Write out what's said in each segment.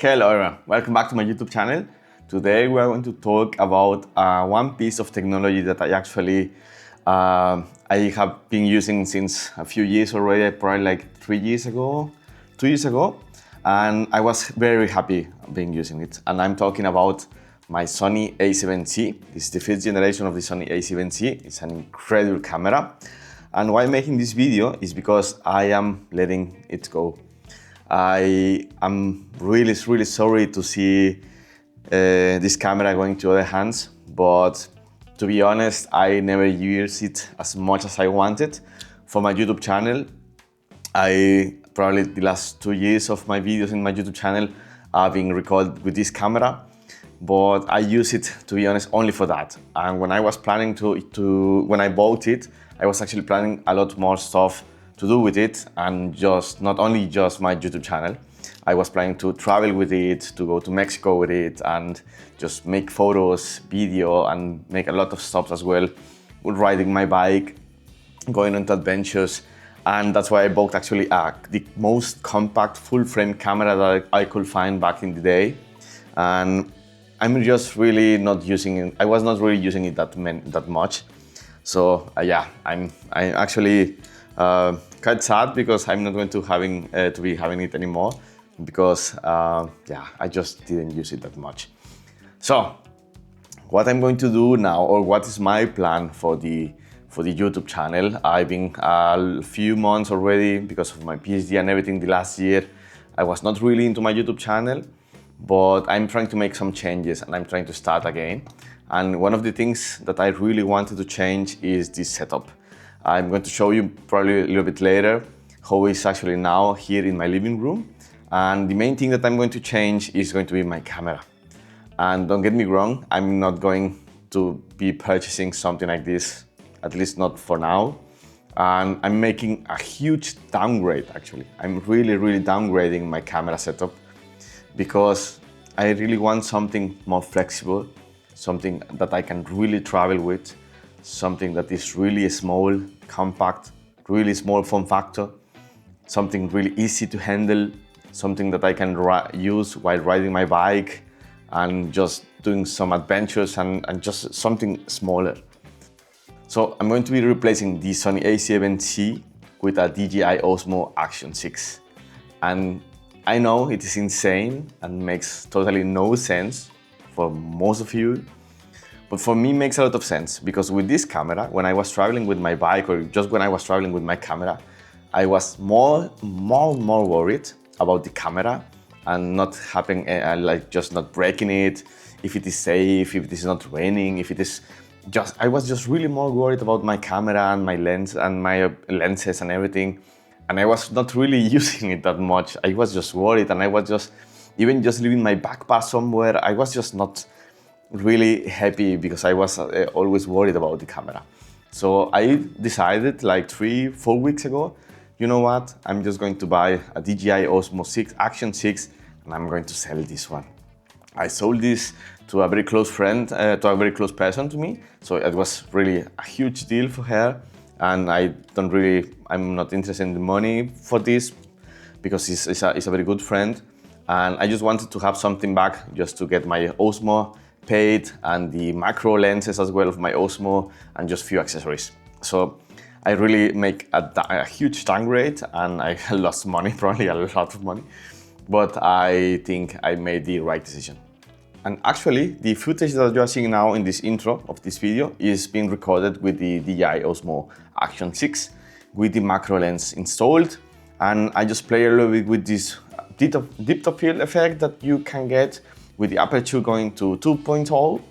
Hello everyone, welcome back to my YouTube channel. Today we are going to talk about one piece of technology that I have been using since a few years already, probably like 2 years ago, and I was very happy being using it. And I'm talking about my Sony A7C. This is the fifth generation of the Sony A7C. It's an incredible camera. And why I'm making this video is because I am letting it go. I am really sorry to see this camera going to other hands, but to be honest, I never used it as much as I wanted for my YouTube channel. Probably the last 2 years of my videos in my YouTube channel are being recorded with this camera, but I use it, to be honest, only for that. And when I was planning when I bought it, I was actually planning a lot more stuff to do with it, and not only just my YouTube channel. I was planning to travel with it, to go to Mexico with it, and just make photos, video, and make a lot of stops as well, riding my bike, going on adventures. And that's why I bought actually the most compact full-frame camera that I could find back in the day. And I'm just really not using it. I was not really using it that much. So yeah, I'm actually quite sad because I'm not going to be having it anymore, because yeah, I just didn't use it that much. So what I'm going to do now, or what is my plan for the YouTube channel? I've been a few months already, because of my PhD and everything, the last year I was not really into my YouTube channel, but I'm trying to make some changes and I'm trying to start again. And one of the things that I really wanted to change is this setup. I'm going to show you probably a little bit later how it's actually now here in my living room. And the main thing that I'm going to change is going to be my camera. And don't get me wrong, I'm not going to be purchasing something like this, at least not for now. And I'm making a huge downgrade, actually. I'm really downgrading my camera setup, because I really want something more flexible, something that I can really travel with, something that is really small, compact, really small form factor, something really easy to handle, something that I can use while riding my bike and just doing some adventures, and just something smaller. So I'm going to be replacing the Sony A7C with a DJI Osmo Action 6. And I know it is insane and makes totally no sense for most of you, but for me it makes a lot of sense, because with this camera, when I was traveling with my bike, or just when I was traveling with my camera, I was more worried about the camera and not having, just not breaking it, if it is safe, if it is not raining, I was just really more worried about my camera and my lens and my lenses and everything. And I was not really using it that much. I was just worried, and I was even just leaving my backpack somewhere, I was just not really happy, because I was always worried about the camera. So I decided like 3-4 weeks ago, you know what, I'm just going to buy a DJI Osmo Action 6, and I'm going to sell this one. I sold this to a very close friend, to a very close person to me. So it was really a huge deal for her. And I'm not interested in the money for this, because he's a very good friend. And I just wanted to have something back, just to get my Osmo paid, and the macro lenses as well of my Osmo, and just few accessories. So I really make a huge downgrade, and I lost money, probably a lot of money. But I think I made the right decision. And actually, the footage that you are seeing now in this intro of this video is being recorded with the DJI Osmo Action 6 with the macro lens installed. And I just play a little bit with this depth of field effect that you can get with the aperture going to 2.0.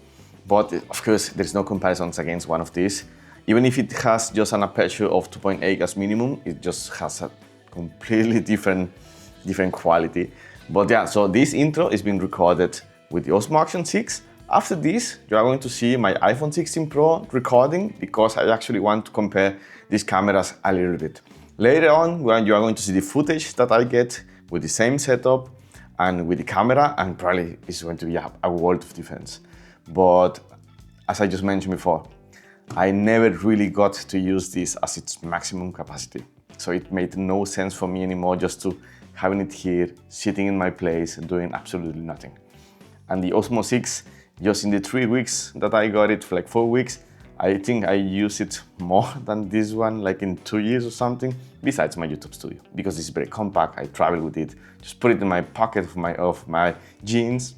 But of course, there's no comparisons against one of these. Even if it has just an aperture of 2.8 as minimum, it just has a completely different quality. But yeah, so this intro is being recorded with the Osmo Action 6. After this, you are going to see my iPhone 16 Pro recording, because I actually want to compare these cameras a little bit. Later on, you are going to see the footage that I get with the same setup and with the camera, and probably it's going to be a world of difference. But as I just mentioned before, I never really got to use this as its maximum capacity. So it made no sense for me anymore just to having it here, sitting in my place, doing absolutely nothing. And the Osmo 6, just in the 3 weeks that I got it, for like 4 weeks, I think I use it more than this one, like in 2 years or something, besides my YouTube studio, because it's very compact. I travel with it, just put it in my pocket of my jeans,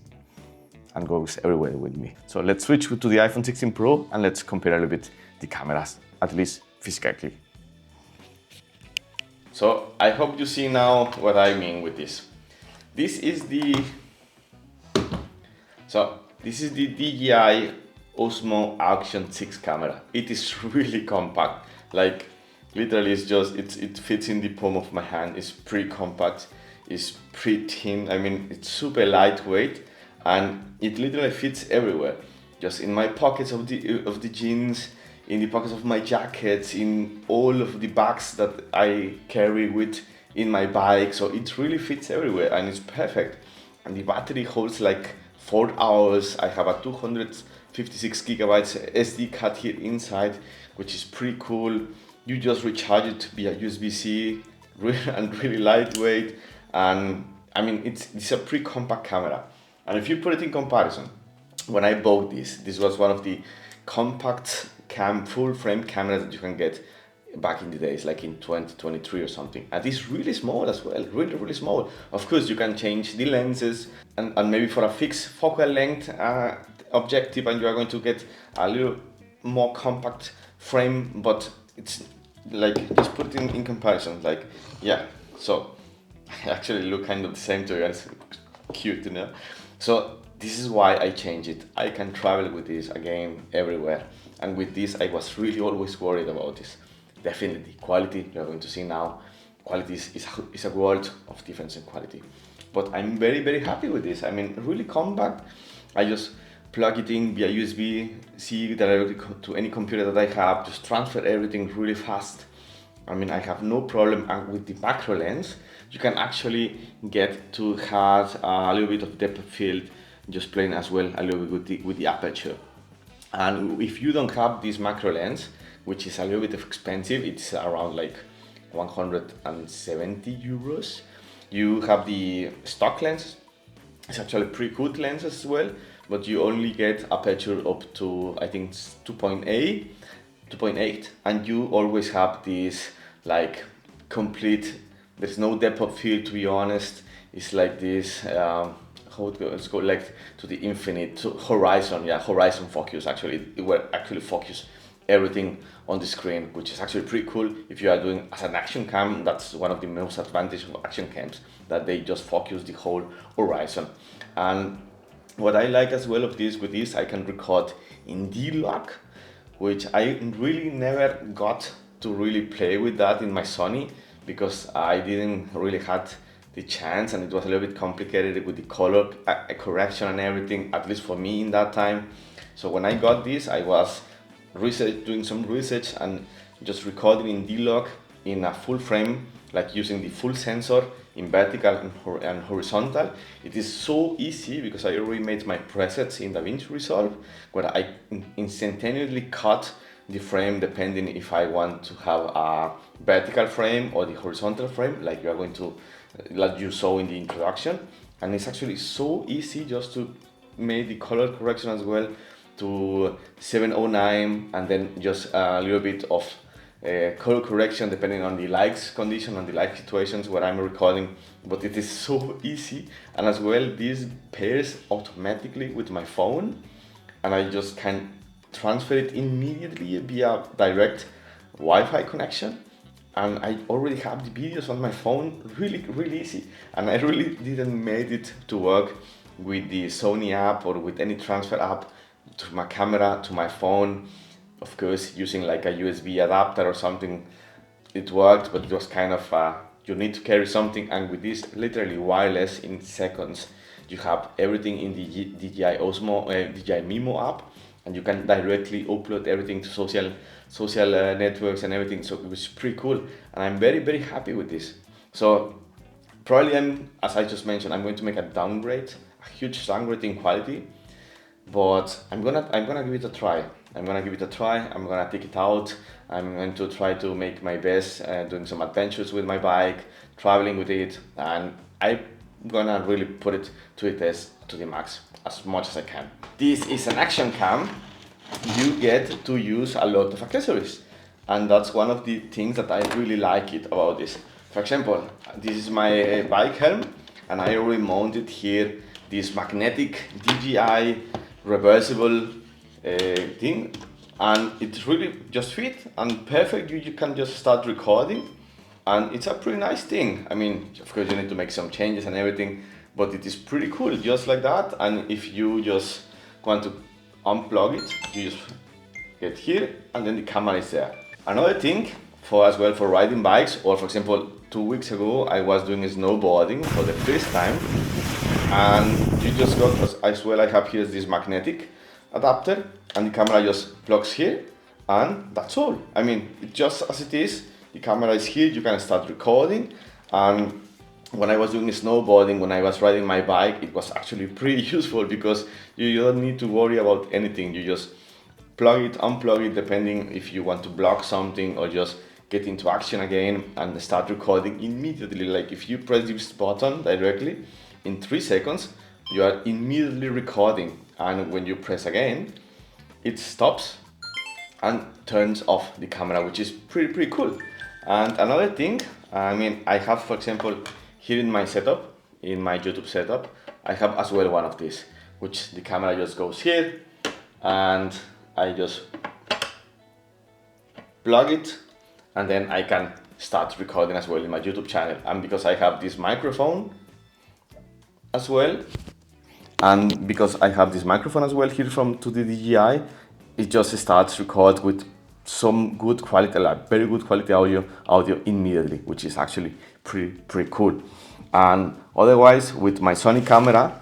and goes everywhere with me. So let's switch to the iPhone 16 Pro and let's compare a little bit the cameras, at least physically. So I hope you see now what I mean with this. This is the DJI Osmo Action 6 camera. It is really compact. Like literally, it fits in the palm of my hand. It's pretty compact. It's pretty thin. I mean, it's super lightweight, and it literally fits everywhere. Just in my pockets of the jeans, in the pockets of my jackets, in all of the bags that I carry in my bike. So it really fits everywhere, and it's perfect. And the battery holds like 4 hours. I have a 256 gigabytes SD card here inside, which is pretty cool. You just recharge it via USB-C, and really lightweight. And I mean, it's a pretty compact camera. And if you put it in comparison, when I bought this was one of the compact full frame cameras that you can get back in the days, like in 2023 or something. And it's really small as well, really small. Of course, you can change the lenses and maybe for a fixed focal length objective, and you are going to get a little more compact frame, but it's like, just put it in comparison, like, yeah. So I actually look kind of the same to you guys. Cute, you know? So this is why I changed it. I can travel with this again everywhere. And with this, I was really always worried about this. Definitely quality, you're going to see now, quality is a world of difference in quality. But I'm very happy with this. I mean, really compact. I just plug it in via USB-C directly to any computer that I have, just transfer everything really fast. I mean, I have no problem. And with the macro lens, you can actually get to have a little bit of depth of field, just playing as well a little bit with the aperture. And if you don't have this macro lens, which is a little bit expensive, it's around like 170 euros. You have the stock lens. It's actually pretty good lens as well, but you only get aperture up to, I think, 2.8, and you always have this like complete, there's no depth of field, to be honest. It's like this, how it goes, let's go like to the infinite, to horizon, yeah, horizon focus. Actually, it will actually focus everything on the screen, which is actually pretty cool. If you are doing as an action cam, that's one of the most advantages of action cams, that they just focus the whole horizon. And what I like as well of this, with this, I can record in D-Lock, which I really never got to really play with that in my Sony, because I didn't really had the chance, and it was a little bit complicated with the color correction and everything, at least for me in that time. So when I got this, I was doing some research and just recording in D-Log in a full frame, like using the full sensor in vertical and horizontal. It is so easy because I already made my presets in DaVinci Resolve, where I instantaneously cut the frame depending if I want to have a vertical frame or the horizontal frame, like you are going to, like you saw in the introduction. And it's actually so easy just to make the color correction as well to 709, and then just a little bit of color correction depending on the lights condition and the light situations where I'm recording. But it is so easy, and as well this pairs automatically with my phone, and I just can transfer it immediately via direct Wi-Fi connection. And I already have the videos on my phone, really easy. And I really didn't made it to work with the Sony app or with any transfer app to my camera, to my phone. Of course, using like a USB adapter or something, it worked, but it was kind of, you need to carry something. And with this literally wireless, in seconds, you have everything in the DJI Osmo, DJI Mimo app, and you can directly upload everything to social networks and everything. So it was pretty cool, and I'm very happy with this. So probably as I just mentioned, I'm going to make a huge downgrade in quality, but I'm gonna give it a try. I'm gonna give it a try. I'm gonna take it out. I'm going to try to make my best doing some adventures with my bike, traveling with it, and I'm gonna really put it to the test to the max as much as I can. This is an action cam. You get to use a lot of accessories, and that's one of the things that I really like it about this. For example, this is my bike helm, and I already mounted here this magnetic DJI reversible thing, and it's really just fit and perfect. You can just start recording, and it's a pretty nice thing. I mean, of course you need to make some changes and everything, but it is pretty cool just like that. And if you just want to unplug it, you just get here and then the camera is there. Another thing for as well for riding bikes, or for example 2 weeks ago I was doing snowboarding for the first time, and you just got as well, I have here this magnetic adapter, and the camera just plugs here, and that's all. I mean, just as it is, the camera is here, you can start recording. And when I was doing snowboarding, when I was riding my bike, it was actually pretty useful because you don't need to worry about anything. You just plug it, unplug it, depending if you want to block something or just get into action again and start recording immediately. Like if you press this button directly, in 3 seconds, you are immediately recording. And when you press again, it stops and turns off the camera, which is pretty cool. And another thing, I mean, I have, for example, here in my setup, in my YouTube setup, I have as well one of these, which the camera just goes here, and I just plug it, and then I can start recording as well in my YouTube channel. And because I have this microphone as well, and because I have this microphone as well here from to the DJI, it just starts record with some good quality, like very good quality audio immediately, which is actually pretty cool. And otherwise, with my Sony camera,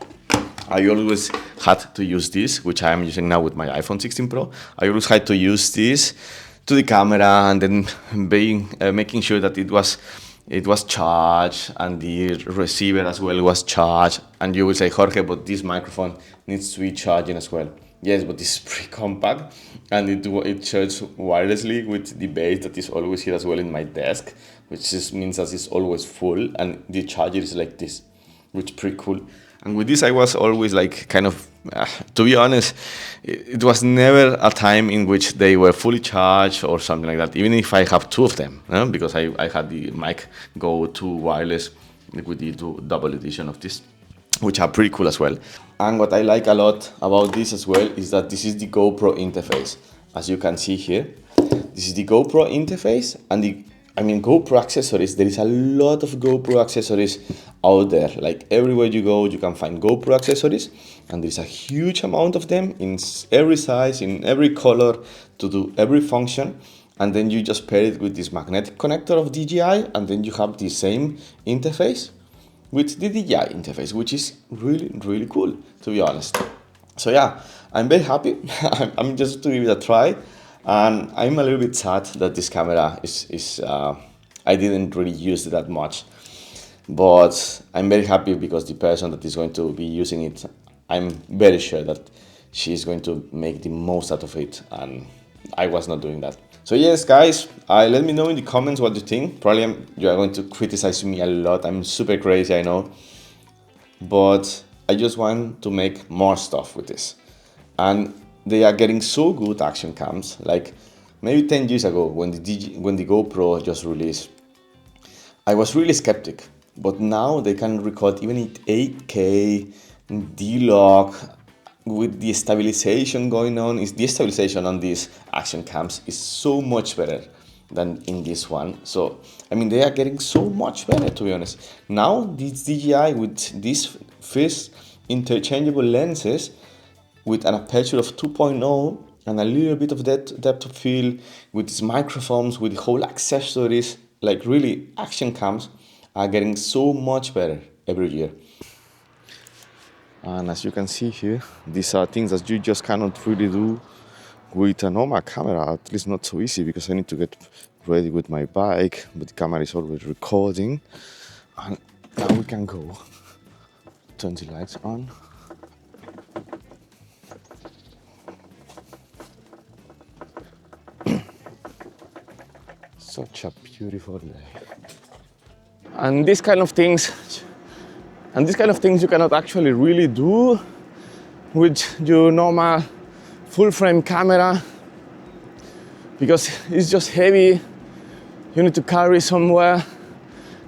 I always had to use this, which I am using now with my iPhone 16 Pro. I always had to use this to the camera, and then making sure that it was charged and the receiver as well was charged. And you will say, Jorge, but this microphone needs to be charging as well. Yes, but it's pretty compact, and it charges wirelessly with the base that is always here as well in my desk, which just means that it's always full, and the charger is like this, which is pretty cool. And with this I was always like kind of, to be honest, it was never a time in which they were fully charged or something like that, even if I have two of them, because I had the mic Go 2 wireless with the double edition of this, which are pretty cool as well. And what I like a lot about this as well is that this is the GoPro interface. As you can see here, this is the GoPro interface, and GoPro accessories. There is a lot of GoPro accessories out there. Like everywhere you go, you can find GoPro accessories, and there's a huge amount of them in every size, in every color, to do every function. And then you just pair it with this magnetic connector of DJI, and then you have the same interface with the DJI interface, which is really cool, to be honest. So yeah, I'm very happy. I'm just to give it a try, and I'm a little bit sad that this camera is I didn't really use it that much, but I'm very happy because the person that is going to be using it, I'm very sure that she's going to make the most out of it, and I was not doing that. So yes, guys, let me know in the comments what you think. Probably you are going to criticize me a lot. I'm super crazy, I know. But I just want to make more stuff with this. And they are getting so good, action cams. Like maybe 10 years ago when the GoPro just released, I was really skeptic. But now they can record even at 8K, D-Log, with the stabilization going on. The stabilization on these action cams is so much better than in this one. So I mean, they are getting so much better, to be honest. Now this DJI with these first interchangeable lenses with an aperture of 2.0 and a little bit of depth of field, with these microphones, with the whole accessories, like really action cams are getting so much better every year. And as you can see here, these are things that you just cannot really do with a normal camera, at least not so easy, because I need to get ready with my bike, but the camera is always recording. And now we can go. Turn the lights on. Such a beautiful day. And these kind of things you cannot actually really do with your normal full frame camera because it's just heavy. You need to carry somewhere.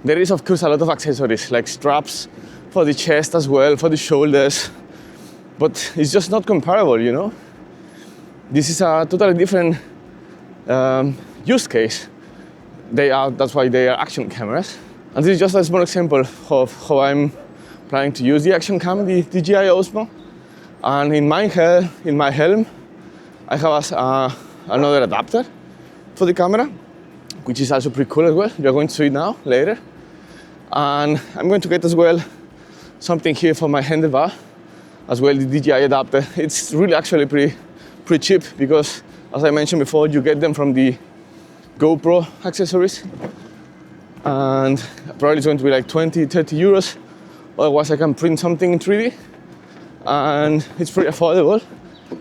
There is of course a lot of accessories like straps for the chest as well, for the shoulders, but it's just not comparable, you know. This is a totally different use case. That's why they are action cameras. And this is just a small example of how I'm planning to use the action cam, the DJI Osmo. And in my helm, I have another adapter for the camera, which is also pretty cool as well. You're going to see it now, later. And I'm going to get as well something here for my handlebar, as well the DJI adapter. It's really actually pretty cheap because, as I mentioned before, you get them from the GoPro accessories. And probably it's going to be like 20, 30 euros. Otherwise I can print something in 3D. And it's pretty affordable.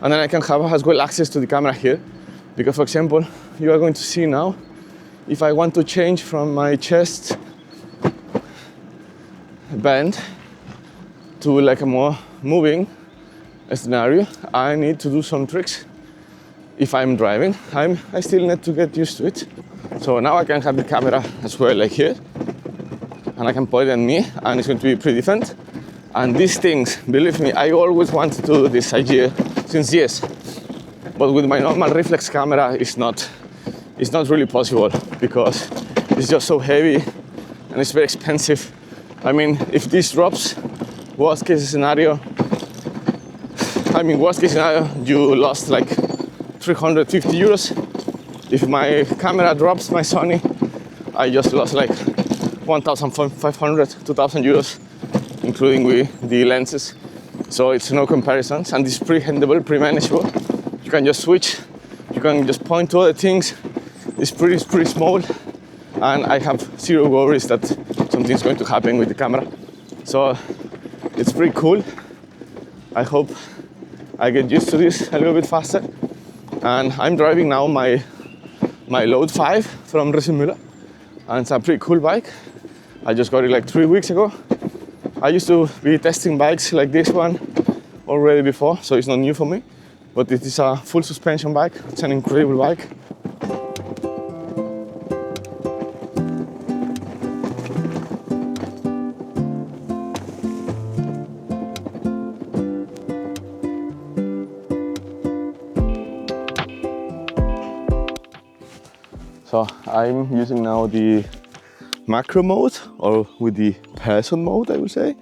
And then I can have as well access to the camera here. Because for example, you are going to see now, if I want to change from my chest bend to like a more moving scenario, I need to do some tricks. If I'm driving, I still need to get used to it. So now I can have the camera as well like here, and I can point it at me, and it's going to be pretty different. And these things, believe me, I always wanted to do this idea since years, but with my normal reflex camera, it's not really possible because it's just so heavy and it's very expensive. I mean, if this drops, worst case scenario, you lost like 350 euros. If my camera drops, my Sony, I just lost like 1,500, 2,000 euros, including with the lenses. So it's no comparisons, and it's pretty handleable, pretty manageable. You can just switch, you can just point to other things. It's pretty small, and I have zero worries that something's going to happen with the camera. So it's pretty cool. I hope I get used to this a little bit faster. And I'm driving now my Load 5 from Müller, and it's a pretty cool bike. I just got it like 3 weeks ago. I used to be testing bikes like this one already before, so it's not new for me. But it is a full suspension bike. It's an incredible bike. So I'm using now the macro mode, or with the person mode, I would say.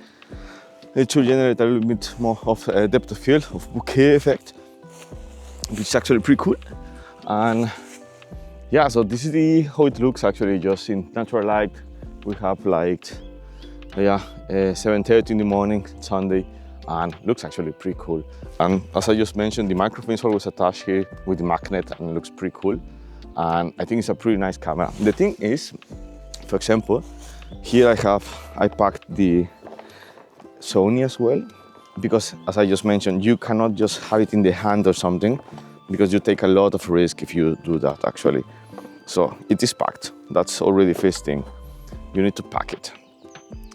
It should generate a little bit more of a depth of field, of bokeh effect, which is actually pretty cool. And yeah, so this is how it looks actually, just in natural light. We have like 7:30 in the morning, Sunday, and looks actually pretty cool. And as I just mentioned, the microphone is always attached here with the magnet, and it looks pretty cool. And I think it's a pretty nice camera. The thing is, for example, here I packed the Sony as well, because as I just mentioned, you cannot just have it in the hand or something, because you take a lot of risk if you do that actually. So it is packed. That's already first thing. You need to pack it,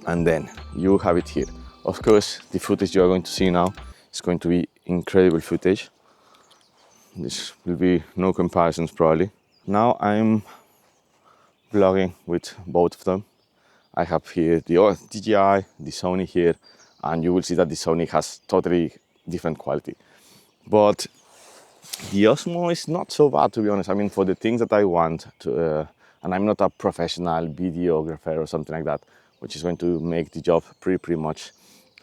and then you have it here. Of course, the footage you are going to see now is going to be incredible footage. This will be no comparisons probably. Now I'm vlogging with both of them. I have here the DJI, the Sony here, and you will see that the Sony has totally different quality. But the Osmo is not so bad, to be honest. I mean, for the things that I want to, and I'm not a professional videographer or something like that, which is going to make the job pretty much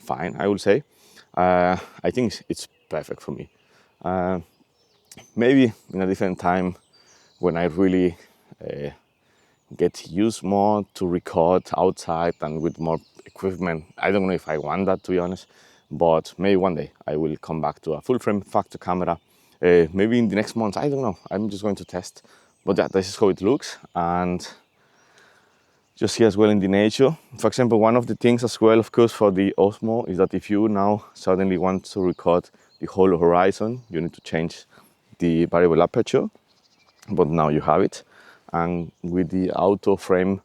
fine, I would say. I think it's perfect for me. Maybe in a different time, when I really get used more to record outside and with more equipment. I don't know if I want that, to be honest, but maybe one day I will come back to a full frame factor camera. Maybe in the next month, I don't know. I'm just going to test. But yeah, this is how it looks. And just here as well in the nature. For example, one of the things as well, of course, for the Osmo is that if you now suddenly want to record the whole horizon, you need to change the variable aperture. But now you have it. and with the auto frame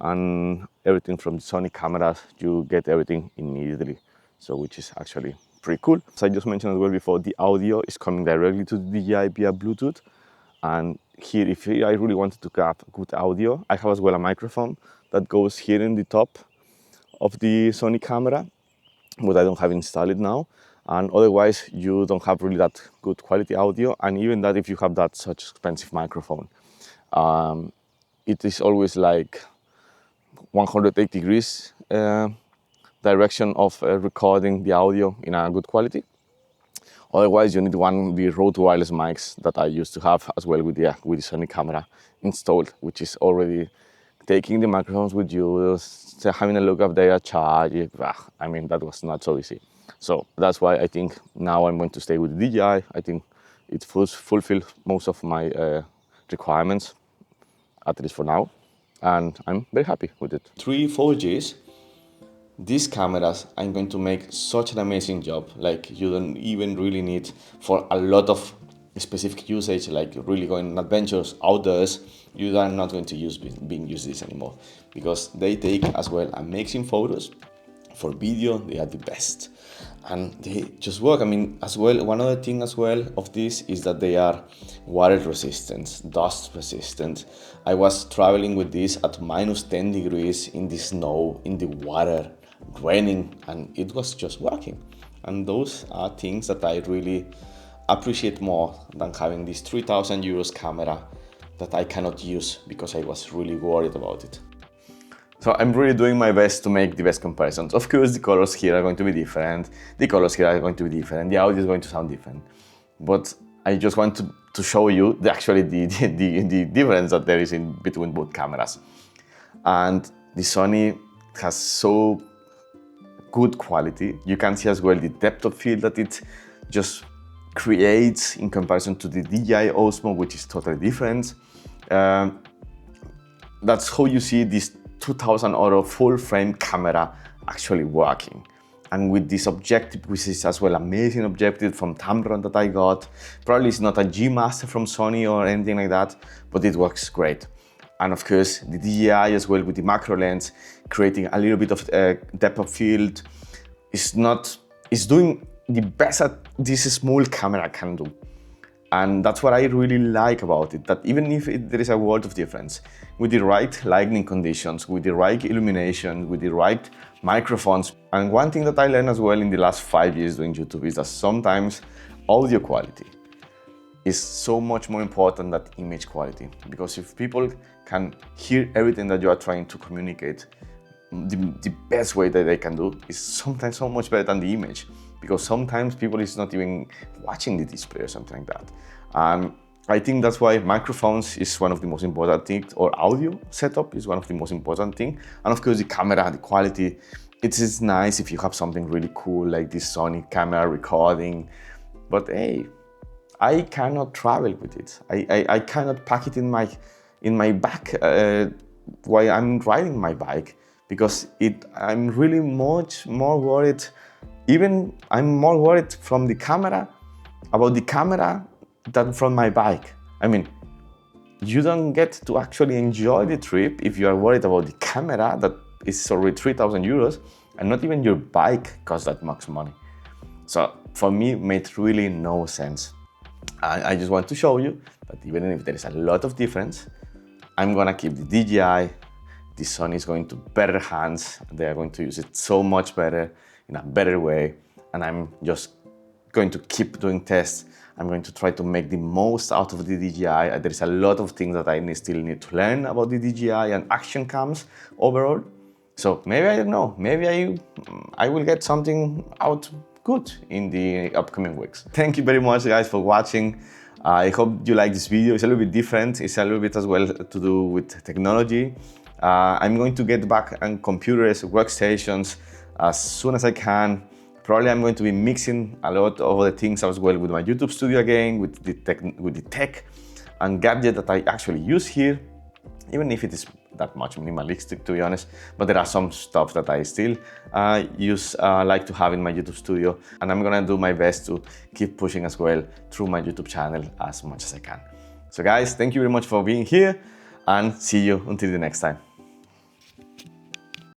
and everything from the Sony cameras, you get everything immediately. So which is actually pretty cool. As I just mentioned as well before, the audio is coming directly to the DJI via Bluetooth. And here, if I really wanted to grab good audio, I have as well a microphone that goes here in the top of the Sony camera, but I don't have installed now. And otherwise, you don't have really that good quality audio. And even that, if you have that such expensive microphone, it is always like 180 degrees direction of recording the audio in a good quality. Otherwise, you need one of the Rode wireless mics that I used to have as well with the Sony camera installed, which is already taking the microphones with you, having a look if they are charged. I mean, that was not so easy. So that's why I think now I'm going to stay with DJI. I think it fulfills most of my requirements, at least for now. And I'm very happy with it. 4Gs. These cameras are going to make such an amazing job. Like, you don't even really need for a lot of specific usage, like really going on adventures outdoors. You are not going to use this anymore, because they take as well amazing photos. For video, they are the best, and they just work. I mean, as well, one other thing as well of this is that they are water resistant, dust resistant. I was traveling with this at -10 degrees in the snow, in the water, raining, and it was just working. And those are things that I really appreciate more than having this 3,000 euros camera that I cannot use because I was really worried about it. So I'm really doing my best to make the best comparisons. Of course, the colors here are going to be different. The colors here are going to be different. The audio is going to sound different. But I just want to show you the difference that there is in between both cameras. And the Sony has so good quality. You can see as well the depth of field that it just creates in comparison to the DJI Osmo, which is totally different. That's how you see this 2000 euro full frame camera actually working. And with this objective, which is as well amazing objective from Tamron that I got. Probably it's not a G Master from Sony or anything like that, but it works great. And of course, the DJI as well with the macro lens, creating a little bit of depth of field. It's doing the best that this small camera can do. And that's what I really like about it, that even if there is a world of difference, with the right lighting conditions, with the right illumination, with the right microphones. And one thing that I learned as well in the last 5 years doing YouTube is that sometimes audio quality is so much more important than image quality. Because if people can hear everything that you are trying to communicate, the best way that they can do is sometimes so much better than the image. Because sometimes people is not even watching the display or something like that. I think that's why microphones is one of the most important things, or audio setup is one of the most important things. And of course the camera, the quality, it is nice if you have something really cool like this Sony camera recording. But hey, I cannot travel with it. I cannot pack it in my back while I'm riding my bike, because I'm really much more worried. Even I'm more worried from the camera, about the camera, than from my bike. I mean, you don't get to actually enjoy the trip if you are worried about the camera that is already 3,000 euros, and not even your bike costs that much money. So for me, it made really no sense. I just want to show you that even if there is a lot of difference, I'm gonna keep the DJI. The Sony is going to better hands. They are going to use it so much better, in a better way. And I'm just going to keep doing tests. I'm going to try to make the most out of the DJI. There's a lot of things that I still need to learn about the DJI and action cams overall. So maybe, I don't know, maybe I will get something out good in the upcoming weeks. Thank you very much, guys, for watching. I hope you like this video. It's a little bit different. It's a little bit as well to do with technology. I'm going to get back on computers, workstations as soon as I can. Probably I'm going to be mixing a lot of the things as well with my YouTube studio again, with the tech and gadget that I actually use here, even if it is that much minimalistic, to be honest. But there are some stuff that I still like to have in my YouTube studio, and I'm gonna do my best to keep pushing as well through my YouTube channel as much as I can. So guys, thank you very much for being here. and see you until the next time.